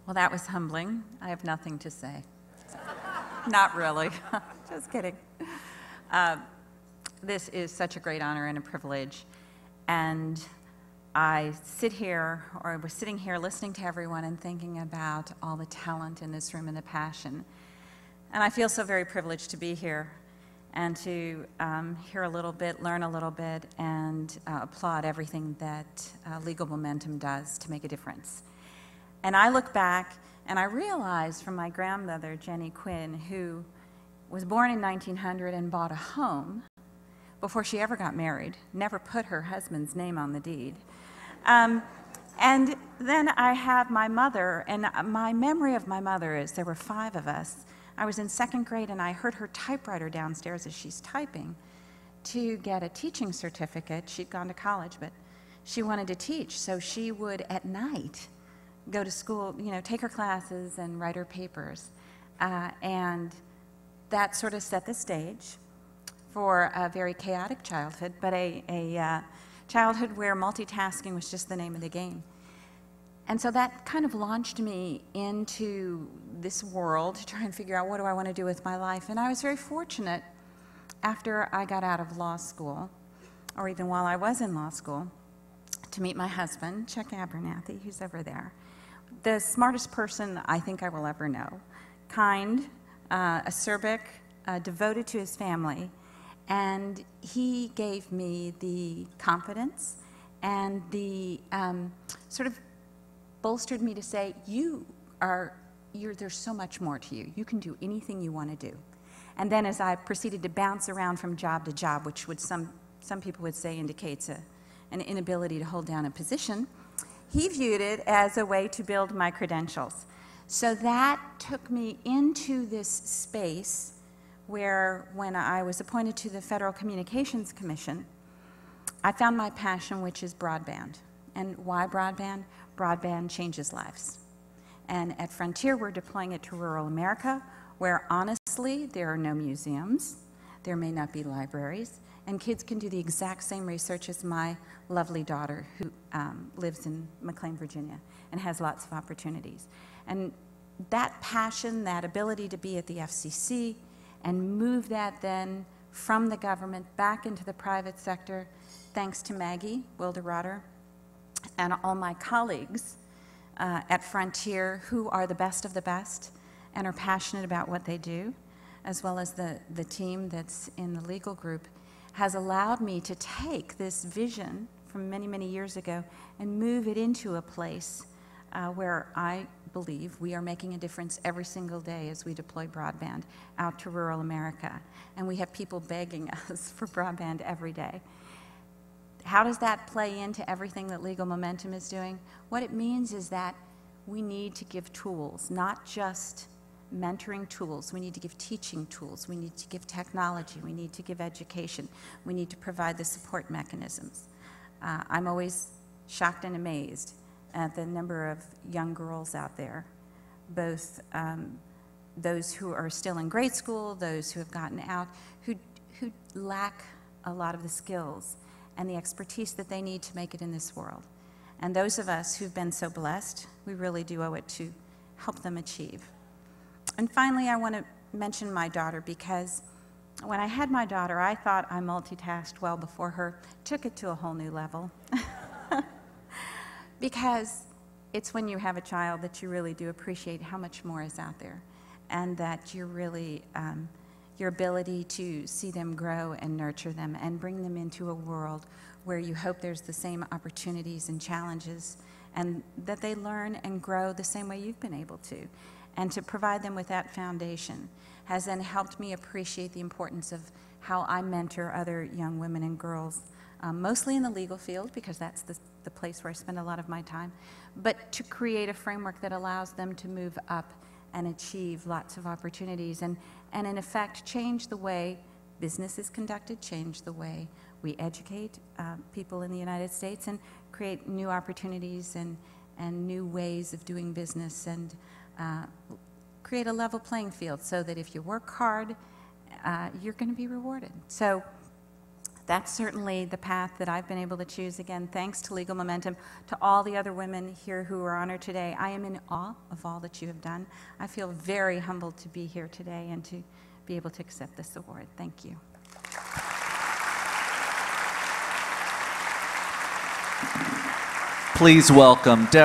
Well, that was humbling. I have nothing to say. Not really. Just kidding. This is such a great honor and a privilege. And I sit here, or was sitting here listening to everyone and thinking about all the talent in this room and the passion. And I feel so very privileged to be here and to hear a little bit, learn a little bit, and applaud everything that Legal Momentum does to make a difference. And I look back and I realize from my grandmother, Jenny Quinn, who was born in 1900 and bought a home before she ever got married, never put her husband's name on the deed. And then I have my mother, and my memory of my mother is there were 5 of us. I was in 2nd grade and I heard her typewriter downstairs as she's typing to get a teaching certificate. She'd gone to college, but she wanted to teach, so she would at night go to school, take her classes and write her papers. And that sort of set the stage for a very chaotic childhood, but a childhood where multitasking was just the name of the game. And so that kind of launched me into this world to try and figure out what do I want to do with my life. And I was very fortunate after I got out of law school, or even while I was in law school, to meet my husband, Chuck Abernathy, who's over there. The smartest person I think I will ever know. Kind, acerbic, devoted to his family. And he gave me the confidence and the sort of bolstered me to say, there's so much more to you. You can do anything you want to do. And then as I proceeded to bounce around from job to job, which would some people would say indicates an inability to hold down a position, he viewed it as a way to build my credentials. So that took me into this space where when I was appointed to the Federal Communications Commission, I found my passion, which is broadband. And why broadband? Broadband changes lives. And at Frontier, we're deploying it to rural America, where honestly, there are no museums, there may not be libraries, and kids can do the exact same research as my lovely daughter who lives in McLean, Virginia, and has lots of opportunities. And that passion, that ability to be at the FCC and move that then from the government back into the private sector, thanks to Maggie Wilderotter and all my colleagues at Frontier who are the best of the best and are passionate about what they do, as well as the team that's in the legal group, has allowed me to take this vision from many, many years ago and move it into a place where I believe we are making a difference every single day as we deploy broadband out to rural America. And we have people begging us for broadband every day. How does that play into everything that Legal Momentum is doing? What it means is that we need to give tools, not just mentoring tools. We need to give teaching tools. We need to give technology. We need to give education. We need to provide the support mechanisms. I'm always shocked and amazed at the number of young girls out there, both those who are still in grade school, those who have gotten out, who lack a lot of the skills and the expertise that they need to make it in this world. And those of us who've been so blessed, we really do owe it to help them achieve. And finally, I want to mention my daughter, because when I had my daughter, I thought I multitasked well before her, took it to a whole new level. Because it's when you have a child that you really do appreciate how much more is out there, and that you're really, your ability to see them grow and nurture them and bring them into a world where you hope there's the same opportunities and challenges, and that they learn and grow the same way you've been able to. And to provide them with that foundation has then helped me appreciate the importance of how I mentor other young women and girls, mostly in the legal field, because that's the place where I spend a lot of my time, but to create a framework that allows them to move up and achieve lots of opportunities and in effect change the way business is conducted, change the way we educate people in the United States, and create new opportunities and new ways of doing business, and create a level playing field so that if you work hard, you're going to be rewarded. So that's certainly the path that I've been able to choose. Again, thanks to Legal Momentum, to all the other women here who are honored today. I am in awe of all that you have done. I feel very humbled to be here today and to be able to accept this award. Thank you. Please welcome Deborah.